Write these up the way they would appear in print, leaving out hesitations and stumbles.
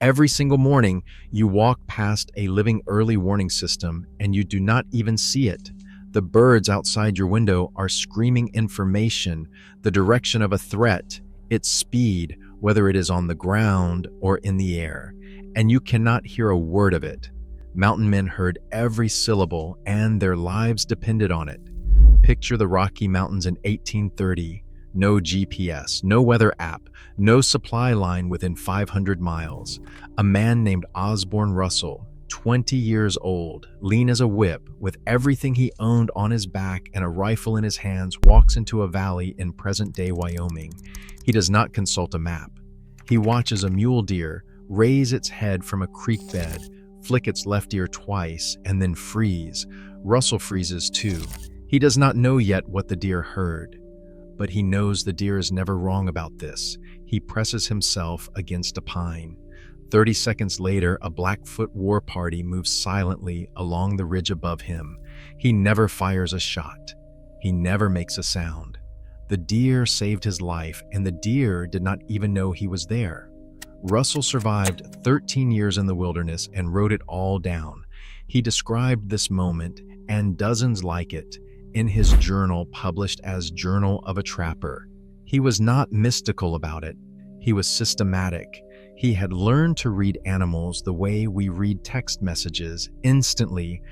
Every single morning, you walk past a living early warning system and you do not even see it. The birds outside your window are screaming information, the direction of a threat, its speed, whether it is on the ground or in the air, and you cannot hear a word of it. Mountain men heard every syllable and their lives depended on it. Picture the Rocky Mountains in 1830. No GPS, no weather app, no supply line within 500 miles. A man named Osborne Russell, 20 years old, lean as a whip, with everything he owned on his back and a rifle in his hands, walks into a valley in present-day Wyoming. He does not consult a map. He watches a mule deer raise its head from a creek bed, flick its left ear twice, and then freeze. Russell freezes too. He does not know yet what the deer heard. But he knows the deer is never wrong about this. He presses himself against a pine. 30 seconds later, a Blackfoot war party moves silently along the ridge above him. He never fires a shot. He never makes a sound. The deer saved his life, and the deer did not even know he was there. Russell survived 13 years in the wilderness and wrote it all down. He described this moment, and dozens like it, in his journal published as Journal of a Trapper. He was not mystical about it. He was systematic. He had learned to read animals the way we read text messages, instantly,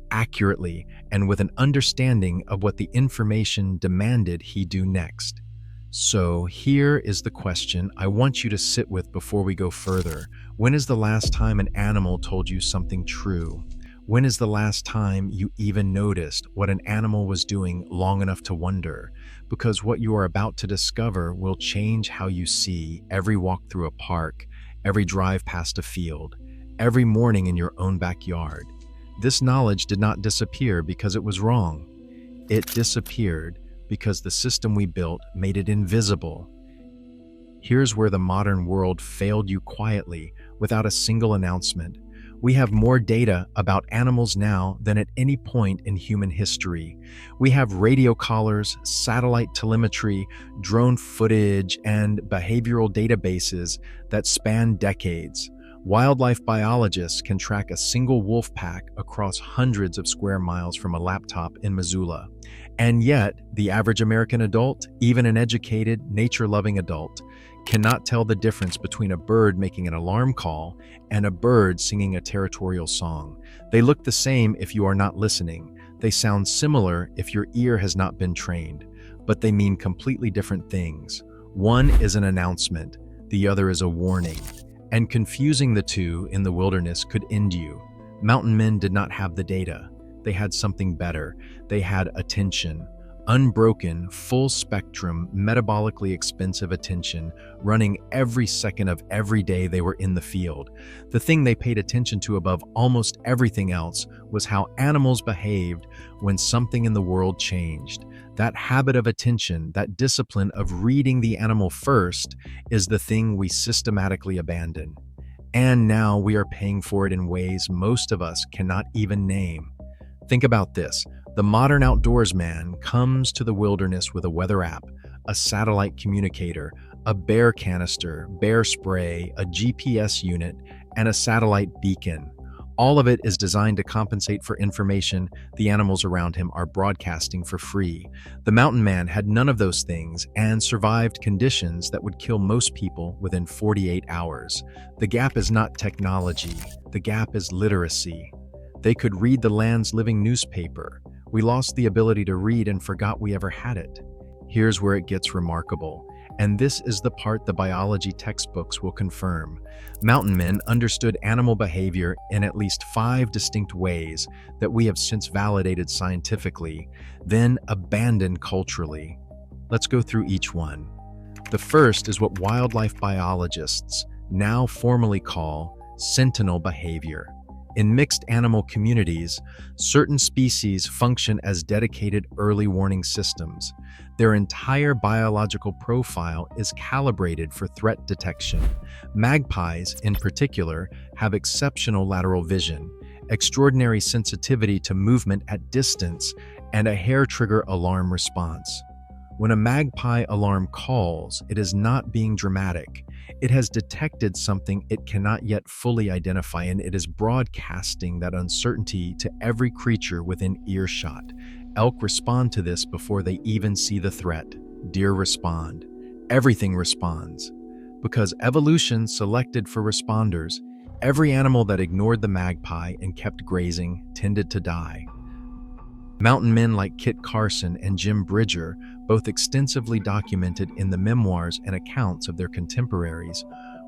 accurately, and with an understanding of what the information demanded he do next. So here is the question I want you to sit with before we go further. When is the last time an animal told you something true? When is the last time you even noticed what an animal was doing long enough to wonder? Because what you are about to discover will change how you see every walk through a park, every drive past a field, every morning in your own backyard. This knowledge did not disappear because it was wrong. It disappeared because the system we built made it invisible. Here's where the modern world failed you quietly, without a single announcement. We have more data about animals now than at any point in human history. We have radio collars, satellite telemetry, drone footage, and behavioral databases that span decades. Wildlife biologists can track a single wolf pack across hundreds of square miles from a laptop in Missoula. And yet, the average American adult, even an educated, nature-loving adult, cannot tell the difference between a bird making an alarm call and a bird singing a territorial song. They look the same if you are not listening. They sound similar if your ear has not been trained, but they mean completely different things. One is an announcement, the other is a warning. And confusing the two in the wilderness could end you. Mountain men did not have the data. They had something better. They had attention. Unbroken, full-spectrum, metabolically expensive attention, running every second of every day they were in the field. The thing they paid attention to above almost everything else was how animals behaved when something in the world changed. That habit of attention, that discipline of reading the animal first, is the thing we systematically abandon. And now we are paying for it in ways most of us cannot even name. Think about this. The modern outdoorsman comes to the wilderness with a weather app, a satellite communicator, a bear canister, bear spray, a GPS unit, and a satellite beacon. All of it is designed to compensate for information the animals around him are broadcasting for free. The mountain man had none of those things and survived conditions that would kill most people within 48 hours. The gap is not technology. The gap is literacy. They could read the land's living newspaper. We lost the ability to read and forgot we ever had it. Here's where it gets remarkable, and this is the part the biology textbooks will confirm. Mountain men understood animal behavior in at least 5 distinct ways that we have since validated scientifically, then abandoned culturally. Let's go through each one. The first is what wildlife biologists now formally call Sentinel behavior. In mixed animal communities, certain species function as dedicated early warning systems. Their entire biological profile is calibrated for threat detection. Magpies, in particular, have exceptional lateral vision, extraordinary sensitivity to movement at distance, and a hair-trigger alarm response. When a magpie alarm calls, it is not being dramatic. It has detected something it cannot yet fully identify, and it is broadcasting that uncertainty to every creature within earshot. Elk respond to this before they even see the threat. Deer respond. Everything responds. Because evolution selected for responders, every animal that ignored the magpie and kept grazing tended to die. Mountain men like Kit Carson and Jim Bridger, both extensively documented in the memoirs and accounts of their contemporaries,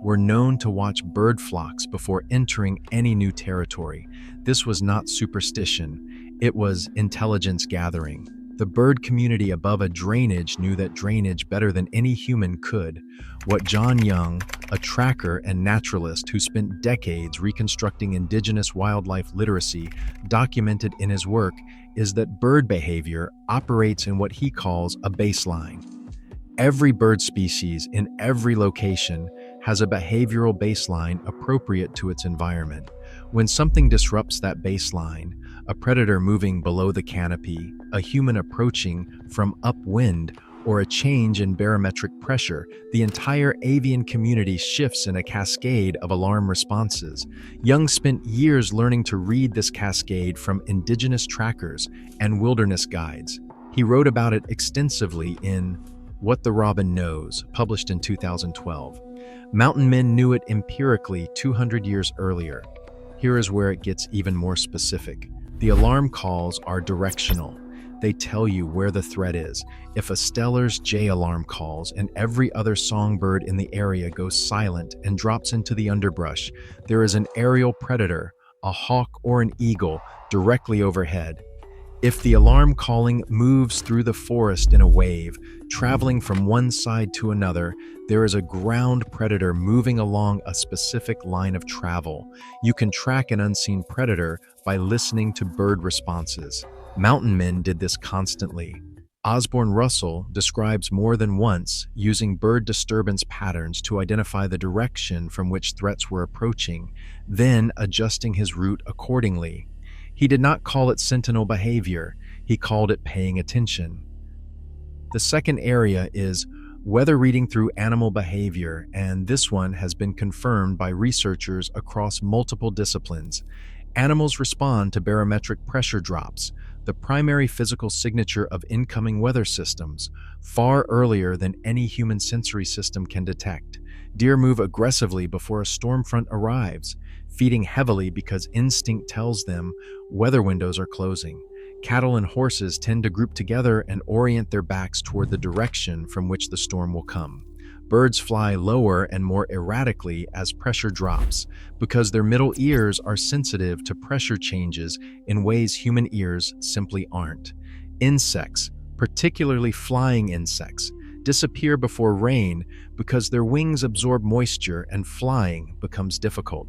were known to watch bird flocks before entering any new territory. This was not superstition, it was intelligence gathering. The bird community above a drainage knew that drainage better than any human could. What John Young, a tracker and naturalist who spent decades reconstructing indigenous wildlife literacy, documented in his work is that bird behavior operates in what he calls a baseline. Every bird species in every location has a behavioral baseline appropriate to its environment. When something disrupts that baseline, a predator moving below the canopy, a human approaching from upwind, or a change in barometric pressure, the entire avian community shifts in a cascade of alarm responses. Young spent years learning to read this cascade from indigenous trackers and wilderness guides. He wrote about it extensively in What the Robin Knows, published in 2012. Mountain men knew it empirically 200 years earlier. Here is where it gets even more specific. The alarm calls are directional. They tell you where the threat is. If a Steller's J alarm calls and every other songbird in the area goes silent and drops into the underbrush, there is an aerial predator, a hawk or an eagle, directly overhead. If the alarm calling moves through the forest in a wave, traveling from one side to another, there is a ground predator moving along a specific line of travel. You can track an unseen predator by listening to bird responses. Mountain men did this constantly. Osborne Russell describes more than once using bird disturbance patterns to identify the direction from which threats were approaching, then adjusting his route accordingly. He did not call it sentinel behavior, he called it paying attention. The second area is weather reading through animal behavior, and this one has been confirmed by researchers across multiple disciplines. Animals respond to barometric pressure drops, the primary physical signature of incoming weather systems, far earlier than any human sensory system can detect. Deer move aggressively before a storm front arrives, feeding heavily because instinct tells them weather windows are closing. Cattle and horses tend to group together and orient their backs toward the direction from which the storm will come. Birds fly lower and more erratically as pressure drops, because their middle ears are sensitive to pressure changes in ways human ears simply aren't. Insects, particularly flying insects, disappear before rain because their wings absorb moisture and flying becomes difficult.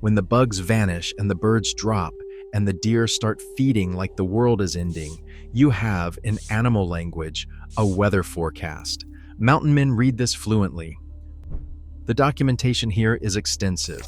When the bugs vanish and the birds drop, and the deer start feeding like the world is ending, you have, in animal language, a weather forecast. Mountain men read this fluently. The documentation here is extensive.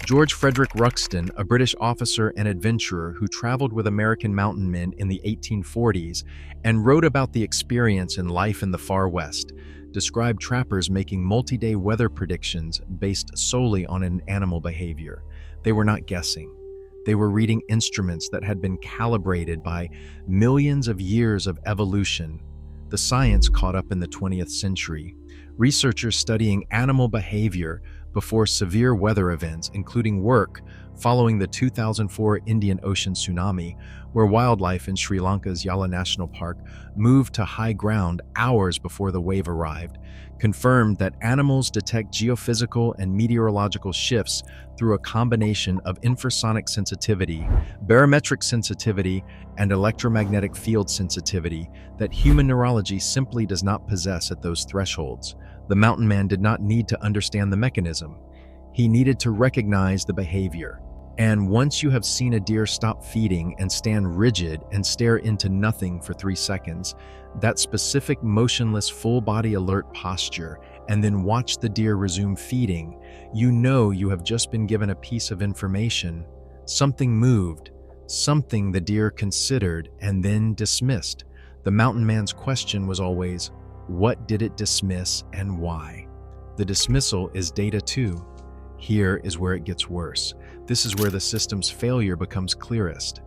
George Frederick Ruxton, a British officer and adventurer who traveled with American mountain men in the 1840s and wrote about the experience in life in the far west, described trappers making multi-day weather predictions based solely on an animal behavior. They were not guessing. They were reading instruments that had been calibrated by millions of years of evolution. The science caught up in the 20th century. Researchers studying animal behavior before severe weather events, including work following the 2004 Indian Ocean tsunami, where wildlife in Sri Lanka's Yala National Park moved to high ground hours before the wave arrived, confirmed that animals detect geophysical and meteorological shifts through a combination of infrasonic sensitivity, barometric sensitivity, and electromagnetic field sensitivity that human neurology simply does not possess at those thresholds. The mountain man did not need to understand the mechanism. He needed to recognize the behavior. And once you have seen a deer stop feeding and stand rigid and stare into nothing for 3 seconds, that specific motionless full-body alert posture, and then watch the deer resume feeding, you know you have just been given a piece of information. Something moved, something the deer considered and then dismissed. The mountain man's question was always, what did it dismiss and why? The dismissal is data 2. Here is where it gets worse. This is where the system's failure becomes clearest.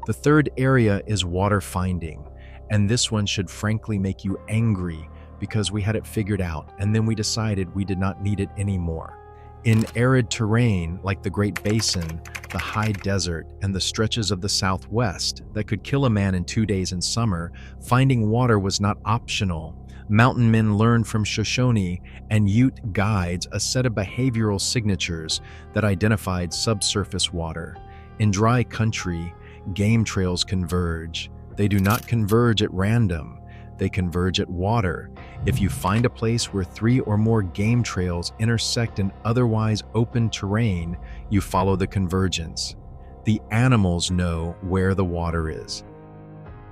The third area is water finding, and this one should frankly make you angry because we had it figured out and then we decided we did not need it anymore. In arid terrain like the Great Basin, the high desert, and the stretches of the Southwest that could kill a man in 2 days in summer, finding water was not optional. Mountain men learned from Shoshone and Ute guides a set of behavioral signatures that identified subsurface water. In dry country, game trails converge. They do not converge at random. They converge at water. If you find a place where 3 or more game trails intersect in otherwise open terrain, you follow the convergence. The animals know where the water is.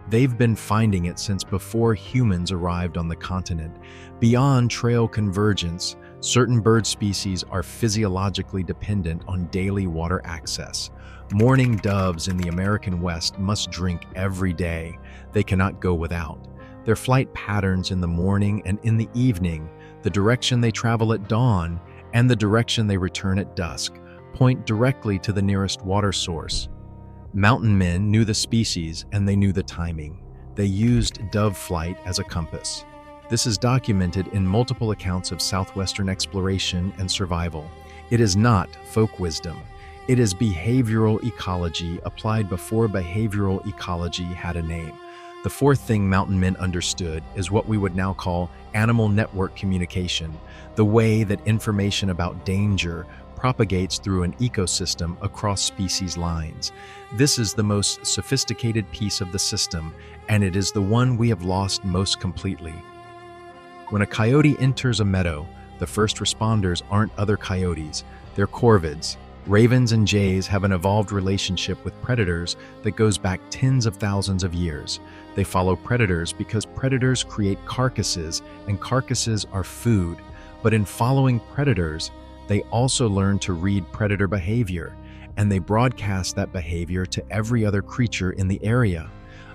They've been finding it since before humans arrived on the continent. Beyond trail convergence, certain bird species are physiologically dependent on daily water access. Mourning doves in the American West must drink every day. They cannot go without. Their flight patterns in the morning and in the evening, the direction they travel at dawn, and the direction they return at dusk, point directly to the nearest water source. Mountain men knew the species and they knew the timing. They used dove flight as a compass. This is documented in multiple accounts of southwestern exploration and survival. It is not folk wisdom. It is behavioral ecology applied before behavioral ecology had a name. The fourth thing mountain men understood is what we would now call animal network communication, the way that information about danger propagates through an ecosystem across species lines. This is the most sophisticated piece of the system, and it is the one we have lost most completely. When a coyote enters a meadow, the first responders aren't other coyotes, they're corvids. Ravens and jays have an evolved relationship with predators that goes back tens of thousands of years. They follow predators because predators create carcasses, and carcasses are food. But in following predators, they also learn to read predator behavior, and they broadcast that behavior to every other creature in the area.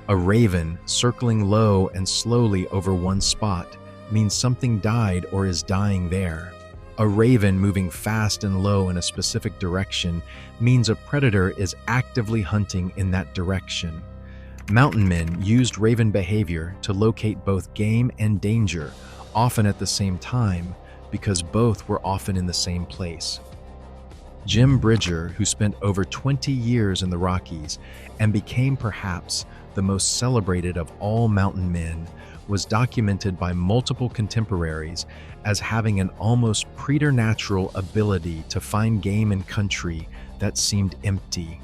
A raven circling low and slowly over one spot means something died or is dying there. A raven moving fast and low in a specific direction means a predator is actively hunting in that direction. Mountain men used raven behavior to locate both game and danger, often at the same time, because both were often in the same place. Jim Bridger, who spent over 20 years in the Rockies and became perhaps the most celebrated of all mountain men, was documented by multiple contemporaries as having an almost preternatural ability to find game in country that seemed empty.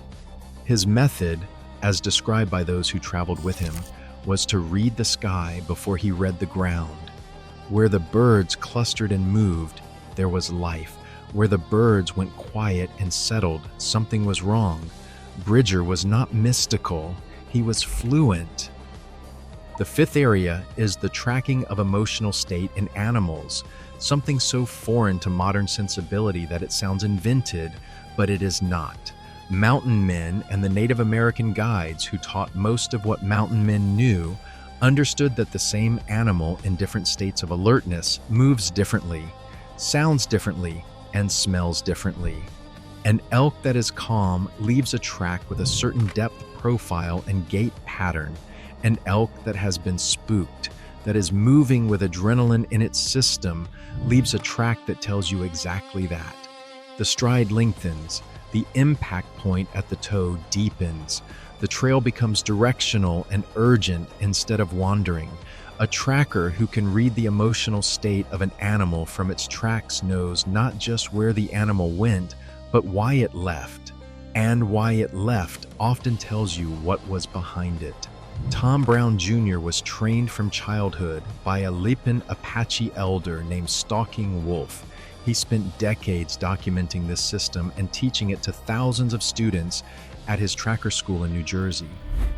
His method, as described by those who traveled with him, was to read the sky before he read the ground. Where the birds clustered and moved, there was life. Where the birds went quiet and settled, something was wrong. Bridger was not mystical, he was fluent. The fifth area is the tracking of emotional state in animals, something so foreign to modern sensibility that it sounds invented, but it is not. Mountain men and the Native American guides who taught most of what mountain men knew understood that the same animal in different states of alertness moves differently, sounds differently, and smells differently. An elk that is calm leaves a track with a certain depth profile and gait pattern. An elk that has been spooked, that is moving with adrenaline in its system, leaves a track that tells you exactly that. The stride lengthens, the impact point at the toe deepens, the trail becomes directional and urgent instead of wandering. A tracker who can read the emotional state of an animal from its tracks knows not just where the animal went, but why it left. And why it left often tells you what was behind it. Tom Brown Jr. was trained from childhood by a Lipan Apache elder named Stalking Wolf. He spent decades documenting this system and teaching it to thousands of students at his tracker school in New Jersey.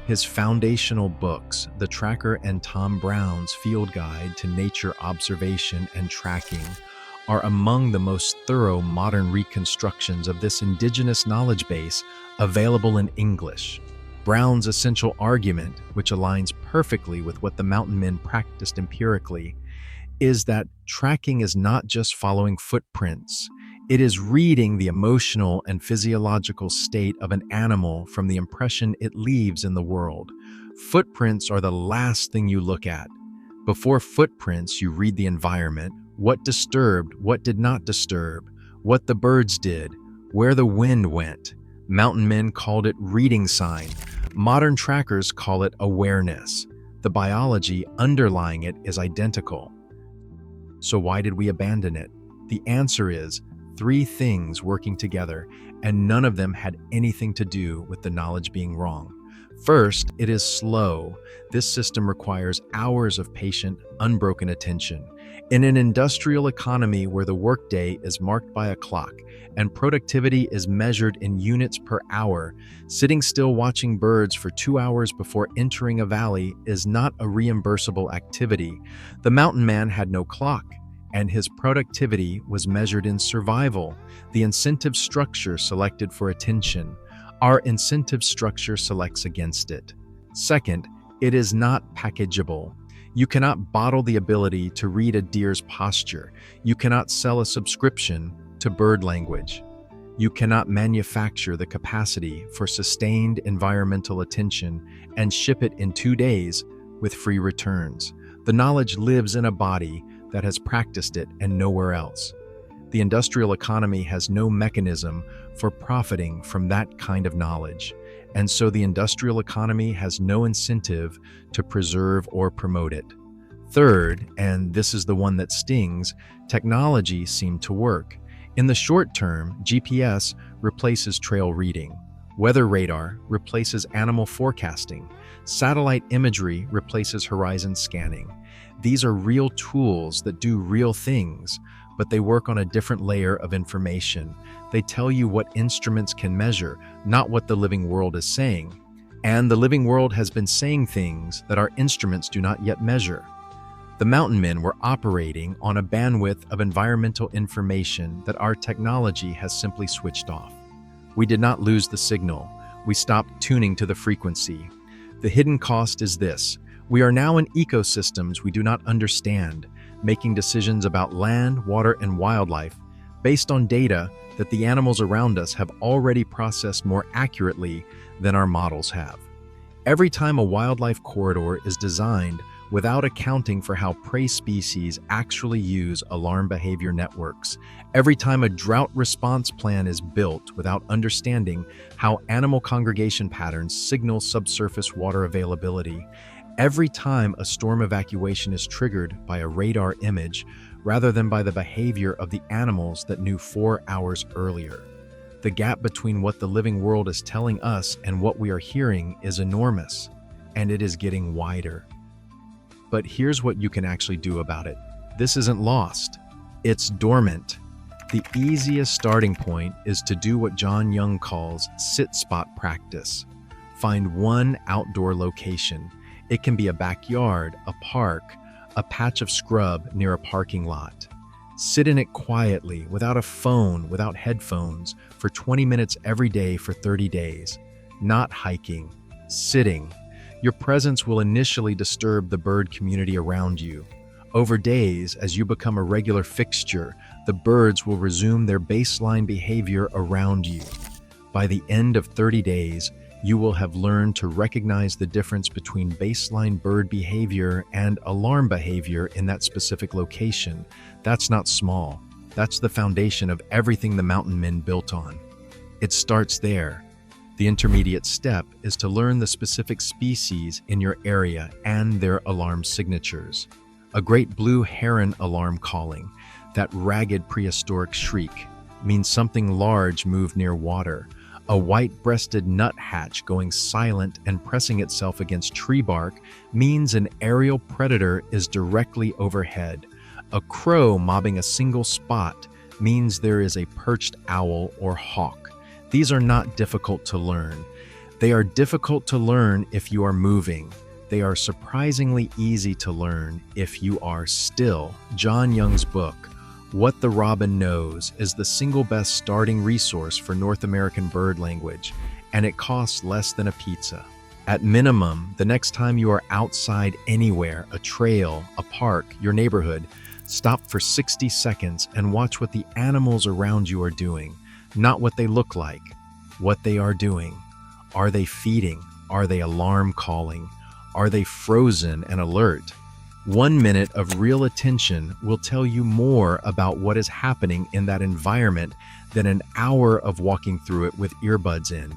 His foundational books, The Tracker and Tom Brown's Field Guide to Nature Observation and Tracking, are among the most thorough modern reconstructions of this indigenous knowledge base available in English. Brown's essential argument, which aligns perfectly with what the mountain men practiced empirically, is that tracking is not just following footprints. It is reading the emotional and physiological state of an animal from the impression it leaves in the world. Footprints are the last thing you look at. Before footprints, you read the environment, what disturbed, what did not disturb, what the birds did, where the wind went. Mountain men called it reading sign. Modern trackers call it awareness. The biology underlying it is identical. So why did we abandon it? The answer is three things working together, and none of them had anything to do with the knowledge being wrong. First, it is slow. This system requires hours of patient, unbroken attention. In an industrial economy where the workday is marked by a clock and productivity is measured in units per hour, sitting still watching birds for 2 hours before entering a valley is not a reimbursable activity. The mountain man had no clock, and his productivity was measured in survival. The incentive structure selected for attention. Our incentive structure selects against it. Second, it is not packageable. You cannot bottle the ability to read a deer's posture. You cannot sell a subscription to bird language. You cannot manufacture the capacity for sustained environmental attention and ship it in 2 days with free returns. The knowledge lives in a body that has practiced it and nowhere else. The industrial economy has no mechanism for profiting from that kind of knowledge, and so the industrial economy has no incentive to preserve or promote it. Third, and this is the one that stings, technology seemed to work. In the short term, GPS replaces trail reading. Weather radar replaces animal forecasting. Satellite imagery replaces horizon scanning. These are real tools that do real things, but they work on a different layer of information. They tell you what instruments can measure, not what the living world is saying. And the living world has been saying things that our instruments do not yet measure. The mountain men were operating on a bandwidth of environmental information that our technology has simply switched off. We did not lose the signal. We stopped tuning to the frequency. The hidden cost is this. We are now in ecosystems we do not understand, making decisions about land, water, and wildlife based on data that the animals around us have already processed more accurately than our models have. Every time a wildlife corridor is designed without accounting for how prey species actually use alarm behavior networks, every time a drought response plan is built without understanding how animal congregation patterns signal subsurface water availability, every time a storm evacuation is triggered by a radar image rather than by the behavior of the animals that knew 4 hours earlier. The gap between what the living world is telling us and what we are hearing is enormous, and it is getting wider. But here's what you can actually do about it. This isn't lost. It's dormant. The easiest starting point is to do what John Young calls sit spot practice. Find one outdoor location. It can be a backyard, a park, a patch of scrub near a parking lot. Sit in it quietly, without a phone, without headphones, for 20 minutes every day for 30 days. Not hiking, sitting. Your presence will initially disturb the bird community around you. Over days, as you become a regular fixture, the birds will resume their baseline behavior around you. By the end of 30 days, you will have learned to recognize the difference between baseline bird behavior and alarm behavior in that specific location. That's not small. That's the foundation of everything the mountain men built on. It starts there. The intermediate step is to learn the specific species in your area and their alarm signatures. A great blue heron alarm calling, that ragged prehistoric shriek, means something large moved near water. A white-breasted nuthatch going silent and pressing itself against tree bark means an aerial predator is directly overhead. A crow mobbing a single spot means there is a perched owl or hawk. These are not difficult to learn. They are difficult to learn if you are moving. They are surprisingly easy to learn if you are still. John Young's book, What the Robin Knows, is the single best starting resource for North American bird language, and it costs less than a pizza. At minimum, the next time you are outside anywhere, a trail, a park, your neighborhood, Stop for 60 seconds and watch what the animals around you are doing, not what they look like, what they are doing. Are they feeding? Are they alarm calling? Are they frozen and alert? 1 minute of real attention will tell you more about what is happening in that environment than an hour of walking through it with earbuds in.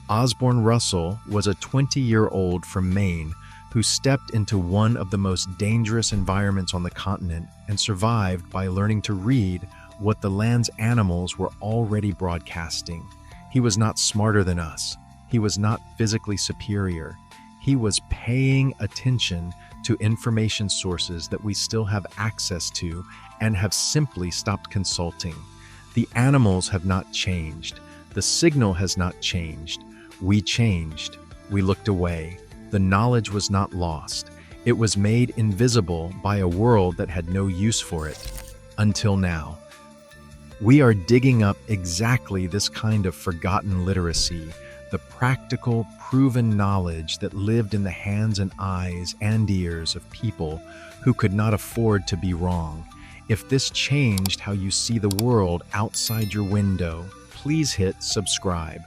Osborne Russell was a 20-year-old from Maine who stepped into one of the most dangerous environments on the continent and survived by learning to read what the land's animals were already broadcasting. He was not smarter than us. He was not physically superior. He was paying attention to information sources that we still have access to and have simply stopped consulting. The animals have not changed. The signal has not changed. We changed. We looked away. The knowledge was not lost. It was made invisible by a world that had no use for it. Until now. We are digging up exactly this kind of forgotten literacy, the practical, proven knowledge that lived in the hands and eyes and ears of people who could not afford to be wrong. If this changed how you see the world outside your window, please hit subscribe.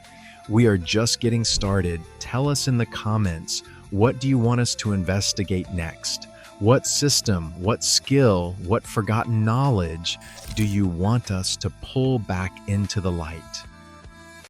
We are just getting started. Tell us in the comments, what do you want us to investigate next? What system, what skill, what forgotten knowledge do you want us to pull back into the light?